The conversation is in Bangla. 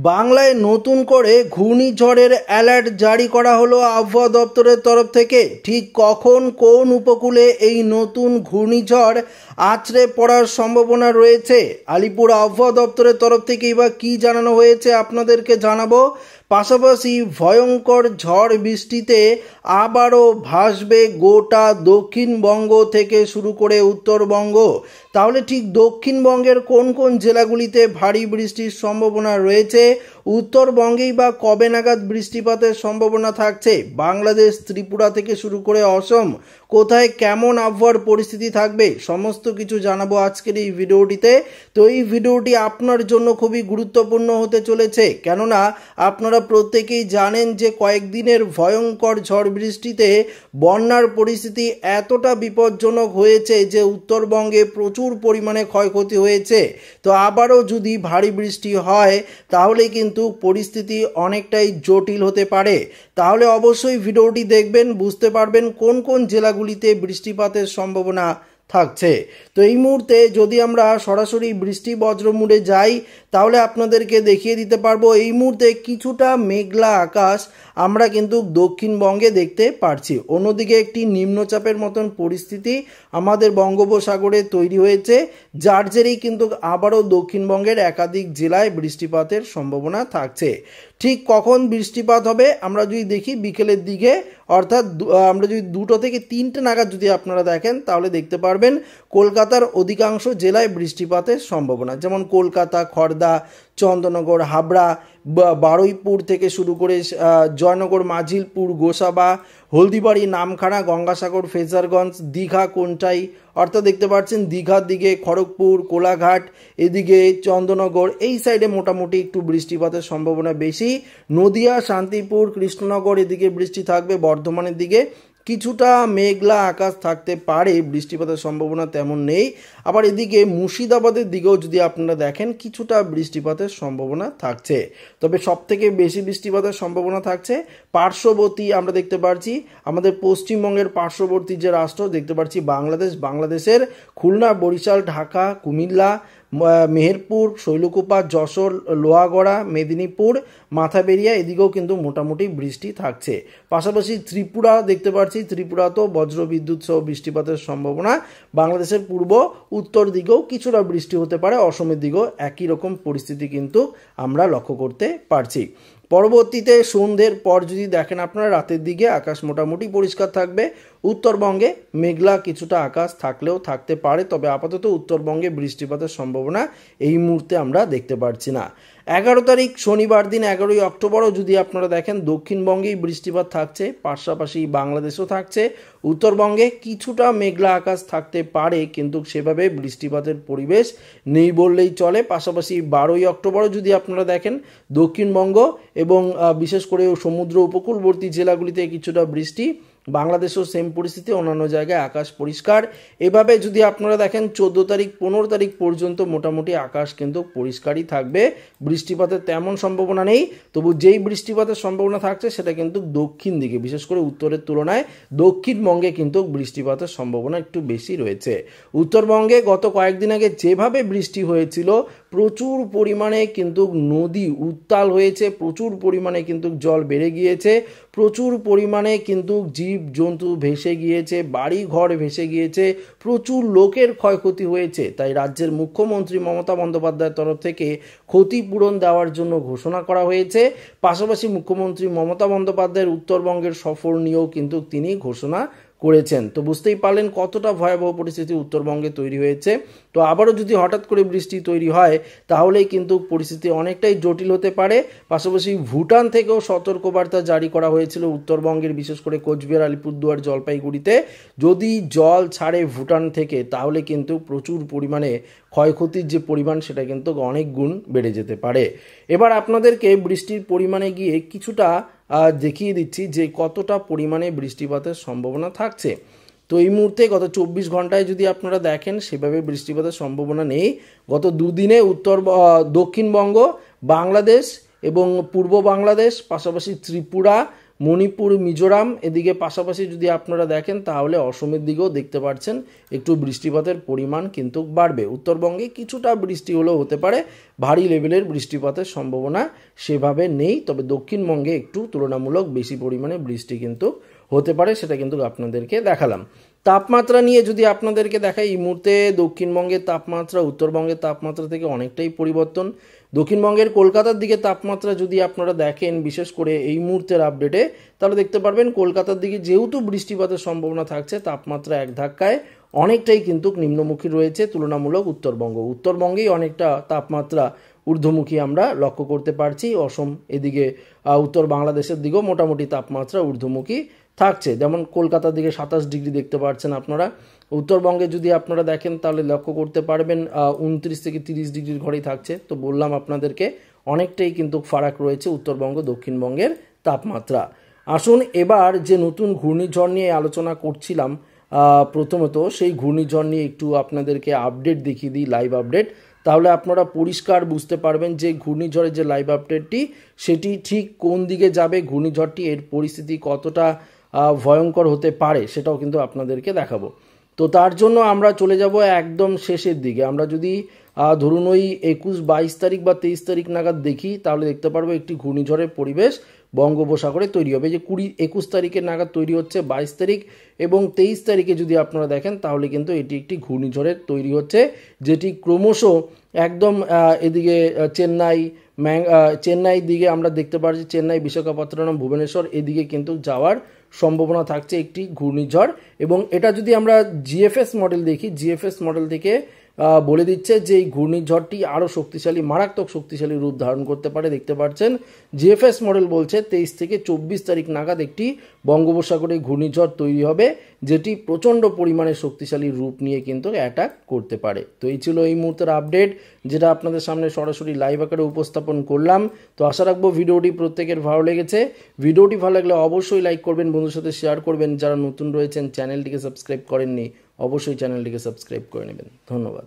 বাংলায় নতুন করে ঘূর্ণিঝড়ের অ্যালার্ট জারি করা হলো আবহাওয়া দপ্তরের তরফ থেকে। ঠিক কখন কোন উপকূলে এই নতুন ঘূর্ণিঝড় আছড়ে পড়ার সম্ভাবনা রয়েছে, আলিপুর আবহাওয়া দপ্তরের তরফ থেকে এবার কী জানানো হয়েছে আপনাদেরকে জানাবো। পাশাপাশি ভয়ঙ্কর ঝড় বৃষ্টিতে আবারও ভাসবে গোটা দক্ষিণবঙ্গ থেকে শুরু করে উত্তরবঙ্গ। তাহলে ঠিক দক্ষিণবঙ্গের কোন কোন জেলাগুলিতে ভারী বৃষ্টির সম্ভাবনা রয়েছে, উত্তরবঙ্গেই বা কবে নাগাদ বৃষ্টিপাতের সম্ভাবনা থাকছে, বাংলাদেশ ত্রিপুরা থেকে শুরু করে অসম কোথায় কেমন আবহাওয়ার পরিস্থিতি থাকবে, সমস্ত কিছু জানাবো আজকের এই ভিডিওটিতে। তো এই ভিডিওটি আপনার জন্য খুবই গুরুত্বপূর্ণ হতে চলেছে, কেননা আপনারা প্রত্যেকেই জানেন যে কয়েকদিনের ভয়ঙ্কর ঝড় বৃষ্টিতে বন্যার পরিস্থিতি এতটা বিপজ্জনক হয়েছে যে উত্তরবঙ্গে প্রচুর পরিমাণে ক্ষয়ক্ষতি হয়েছে। তো আবারও যদি ভারী বৃষ্টি হয় তাহলে কিন্তু পরিস্থিতি অনেকটাই জটিল হতে পারে। তাহলে অবশ্যই ভিডিওটি দেখবেন, বুঝতে পারবেন কোন কোন জেলাগুলিতে বৃষ্টিপাতের সম্ভাবনা থাকছে। তো এই মুহূর্তে যদি আমরা সরাসরি বৃষ্টি বজ্র মোডে যাই তাহলে আপনাদেরকে দেখিয়ে দিতে পারবো এই মুহূর্তে কিছুটা মেঘলা আকাশ আমরা কিন্তু দক্ষিণবঙ্গে দেখতে পারছি। অন্যদিকে একটি নিম্নচাপের মতন পরিস্থিতি আমাদের বঙ্গোপসাগরে তৈরি হয়েছে, যার জেরেই কিন্তু আবারও দক্ষিণবঙ্গের একাধিক জেলায় বৃষ্টিপাতের সম্ভাবনা থাকছে। ঠিক কখন বৃষ্টিপাত হবে আমরা যদি দেখি বিকেলের দিকে, অর্থাৎ আমরা যদি 2টো থেকে 3টে নাগাদ যদি আপনারা দেখেন তাহলে দেখতে পারবেন কলকাতার অধিকাংশ জেলায় বৃষ্টিপাতের সম্ভাবনা, যেমন কলকাতা, খড়দা, চন্দননগর, হাবড়া, বারুইপুর থেকে শুরু করে জয়নগর, মাঝিলপুর, গোসাবা, হলদিবাড়ি, নামখানা, গঙ্গাসাগর, ফেজারগঞ্জ, দীঘা, কোনটাই, অর্থাৎ দেখতে পাচ্ছেন দীঘার দিকে, খড়গপুর, কোলাঘাট, এদিকে চন্দননগর এই সাইডে মোটামুটি একটু বৃষ্টিপাতের সম্ভাবনা বেশি। নদিয়া, শান্তিপুর, কৃষ্ণনগর এদিকে বৃষ্টি থাকবে। বর্ধমানের দিকে কিছুটা মেঘলা আকাশ থাকতে পারে, বৃষ্টিপাতের সম্ভাবনা তেমন নেই। আবার এদিকে মুর্শিদাবাদের দিকেও যদি আপনারা দেখেন কিছুটা বৃষ্টিপাতের সম্ভাবনা থাকছে। তবে সবথেকে বেশি বৃষ্টিপাতের সম্ভাবনা থাকছে পার্শ্ববর্তী, আমরা দেখতে পাচ্ছি আমাদের পশ্চিমবঙ্গের পার্শ্ববর্তী যে রাষ্ট্র দেখতে পাচ্ছি বাংলাদেশের খুলনা, বরিশাল, ঢাকা, কুমিল্লা, মেহেরপুর, শৈলকুপা, যশোর, লোহাগড়া, মেদিনীপুর, মাথাবেরিয়া এদিকেও কিন্তু মোটামুটি বৃষ্টি থাকছে। পাশাপাশি ত্রিপুরা দেখতে পাচ্ছি, ত্রিপুরাতেও বজ্রবিদ্যুৎ সহ বৃষ্টিপাতের সম্ভাবনা। বাংলাদেশের পূর্ব উত্তর দিকেও কিছুটা বৃষ্টি হতে পারে, অসমের দিকেও একই রকম পরিস্থিতি কিন্তু আমরা লক্ষ্য করতে পারছি। পরবর্তীতে সন্ধ্যের পর যদি দেখেন আপনারা রাতের দিকে আকাশ মোটামুটি পরিষ্কার থাকবে। উত্তরবঙ্গে মেঘলা কিছুটা আকাশ থাকলেও থাকতে পারে, তবে আপাতত উত্তরবঙ্গে বৃষ্টিপাতের সম্ভাবনা এই মুহূর্তে আমরা দেখতে পাচ্ছি না। 11 তারিখ শনিবার দিন 11ই অক্টোবরও যদি আপনারা দেখেন দক্ষিণবঙ্গেই বৃষ্টিপাত থাকছে, পাশাপাশি বাংলাদেশও থাকছে। উত্তরবঙ্গে কিছুটা মেঘলা আকাশ থাকতে পারে, কিন্তু সেভাবে বৃষ্টিপাতের পরিবেশ নেই বললেই চলে। পাশাপাশি 12ই অক্টোবরও যদি আপনারা দেখেন দক্ষিণবঙ্গ এবং বিশেষ করে সমুদ্র উপকূলবর্তী জেলাগুলিতে কিছুটা বৃষ্টি, বাংলাদেশেও সেম পরিস্থিতি, অন্যান্য জায়গায় আকাশ পরিষ্কার। এভাবে যদি আপনারা দেখেন 14 তারিখ 15 তারিখ পর্যন্ত মোটামুটি আকাশ কিন্তু পরিষ্কারই থাকবে, বৃষ্টিপাতের তেমন সম্ভাবনা নেই। তবু যেই বৃষ্টিপাতের সম্ভাবনা থাকছে সেটা কিন্তু দক্ষিণ দিকে, বিশেষ করে উত্তরের তুলনায় দক্ষিণবঙ্গে কিন্তু বৃষ্টিপাতের সম্ভাবনা একটু বেশি রয়েছে। উত্তরবঙ্গে গত কয়েকদিন আগে যেভাবে বৃষ্টি হয়েছিল প্রচুর পরিমাণে কিন্তু নদী উত্তাল হয়েছে, প্রচুর পরিমাণে কিন্তু জল বেড়ে গিয়েছে, প্রচুর পরিমাণে কিন্তু জীব জন্তু ভেসে গিয়েছে, বাড়ি ঘর ভেসে গিয়েছে, প্রচুর লোকের ক্ষয়ক্ষতি হয়েছে। তাই রাজ্যের মুখ্যমন্ত্রী মমতা বন্দ্যোপাধ্যায়ের তরফ থেকে ক্ষতিপূরণ দেওয়ার জন্য ঘোষণা করা হয়েছে। পাশাপাশি মুখ্যমন্ত্রী মমতা বন্দ্যোপাধ্যায়ের উত্তরবঙ্গের সফর নিয়েও কিন্তু তিনি ঘোষণা করেছেন। তো বুঝতেই পারলেন কতটা ভয়াবহ পরিস্থিতি উত্তরবঙ্গে তৈরি হয়েছে। তো আবারও যদি হঠাৎ করে বৃষ্টি তৈরি হয় তাহলেই কিন্তু পরিস্থিতি অনেকটাই জটিল হতে পারে। পাশাপাশি ভুটান থেকেও সতর্কবার্তা জারি করা হয়েছিল উত্তরবঙ্গের, বিশেষ করে কোচবিহার, আলিপুরদুয়ার, জলপাইগুড়িতে যদি জল ছাড়ে ভুটান থেকে তাহলে কিন্তু প্রচুর পরিমাণে ক্ষয়ক্ষতির যে পরিমাণ সেটা কিন্তু অনেক গুণ বেড়ে যেতে পারে। এবার আপনাদেরকে বৃষ্টির পরিমাণে গিয়ে কিছুটা দেখিয়ে দিচ্ছি যে কতটা পরিমাণে বৃষ্টিপাতের সম্ভাবনা থাকছে। তো এই মুহূর্তে গত 24 ঘন্টায় যদি আপনারা দেখেন সেভাবে বৃষ্টিপাতের সম্ভাবনা নেই। গত দুদিনে দক্ষিণবঙ্গ, বাংলাদেশ এবং পূর্ব বাংলাদেশ, পাশাপাশি ত্রিপুরা, মণিপুর, মিজোরাম এদিকে পাশাপাশি যদি আপনারা দেখেন তাহলে অসমের দিকেও দেখতে পাচ্ছেন একটু বৃষ্টিপাতের পরিমাণ কিন্তু বাড়বে। উত্তরবঙ্গে কিছুটা বৃষ্টি হলেও হতে পারে, ভারী লেভেলের বৃষ্টিপাতের সম্ভাবনা সেভাবে নেই, তবে দক্ষিণবঙ্গে একটু তুলনামূলক বেশি পরিমাণে বৃষ্টি কিন্তু হতে পারে, সেটা কিন্তু আপনাদেরকে দেখালাম। তাপমাত্রা নিয়ে যদি আপনাদেরকে দেখাই, এই মুহূর্তে দক্ষিণবঙ্গের তাপমাত্রা উত্তরবঙ্গের তাপমাত্রা থেকে অনেকটাই পরিবর্তন। দক্ষিণবঙ্গের কলকাতার দিকে তাপমাত্রা যদি আপনারা দেখেন বিশেষ করে এই মুহূর্তের আপডেটে, তাহলে দেখতে পারবেন কলকাতার দিকে যেহেতু বৃষ্টিপাতের সম্ভাবনা থাকছে, তাপমাত্রা এক ধাক্কায় অনেকটাই কিন্তু নিম্নমুখী রয়েছে তুলনামূলক উত্তরবঙ্গেই অনেকটা তাপমাত্রা ঊর্ধ্বমুখী আমরা লক্ষ্য করতে পারছি। অসম এদিকে উত্তর বাংলাদেশের দিকেও মোটামুটি তাপমাত্রা ঊর্ধ্বমুখী থাকছে, যেমন কলকাতার দিকে 27 ডিগ্রি দেখতে পাচ্ছেন আপনারা। উত্তরবঙ্গে যদি আপনারা দেখেন তাহলে লক্ষ্য করতে পারবেন 29 থেকে 30 ডিগ্রির ঘরেই থাকছে। তো বললাম আপনাদেরকে অনেকটাই কিন্তু ফারাক রয়েছে উত্তরবঙ্গ দক্ষিণবঙ্গের তাপমাত্রা। আসুন এবার যে নতুন ঘূর্ণিঝড় নিয়ে আলোচনা করছিলাম, প্রথমত সেই ঘূর্ণিঝড় নিয়ে একটু আপনাদেরকে আপডেট দেখিয়ে দিই, লাইভ আপডেট, তাহলে আপনারা পরিষ্কার বুঝতে পারবেন যে ঘূর্ণিঝড়ের যে লাইভ আপডেটটি সেটি ঠিক কোন দিকে যাবে, ঘূর্ণিঝড়টি এর পরিস্থিতি কতটা ভয়ঙ্কর হতে পারে সেটাও কিন্তু আপনাদেরকে দেখাবো। তো তার জন্য আমরা চলে যাব একদম শেষের দিকে। আমরা যদি ধরুন ওই 21, 22 তারিখ বা 23 তারিখ নাগাদ দেখি, তাহলে দেখতে পারবো একটি ঘূর্ণিঝড়ের পরিবেশ বঙ্গোপসাগরে তৈরি হবে। যে 21 তারিখের নাগাদ তৈরি হচ্ছে, 22 তারিখ এবং 23 তারিখে যদি আপনারা দেখেন তাহলে কিন্তু এটি একটি ঘূর্ণিঝড়ের তৈরি হচ্ছে, যেটি ক্রমশ একদম এদিকে চেন্নাই দিকে আমরা দেখতে পাচ্ছি, চেন্নাই, বিশাখাপত্তনম, ভুবনেশ্বর এদিকে কিন্তু যাওয়ার সম্ভাবনা থাকছে একটি ঘূর্ণিঝড়। এবং এটা যদি আমরা জিএফএস মডেল দেখি, জিএফএস মডেল থেকে বলে দিচ্ছে যে এই ঘূর্ণিঝড়টি আরও শক্তিশালী, মারাত্মক শক্তিশালী রূপ ধারণ করতে পারে। দেখতে পাচ্ছেন জিএফএস মডেল বলছে 23 থেকে 24 তারিখ নাগাদ একটি বঙ্গোপসাগরে ঘূর্ণিঝড় তৈরি হবে, যেটি প্রচণ্ড পরিমাণে শক্তিশালী রূপ নিয়ে কিন্তু অ্যাটাক করতে পারে। তো এই ছিল এই মুহূর্তের আপডেট, যেটা আপনাদের সামনে সরাসরি লাইভ আকারে উপস্থাপন করলাম। তো আশা রাখবো ভিডিওটি প্রত্যেকের ভালো লেগেছে। ভিডিওটি ভালো লাগলে অবশ্যই লাইক করবেন, বন্ধুর সাথে শেয়ার করবেন। যারা নতুন রয়েছেন, চ্যানেলটিকে সাবস্ক্রাইব করেননি, অবশ্যই চ্যানেলটিকে সাবস্ক্রাইব করে নেবেন। ধন্যবাদ।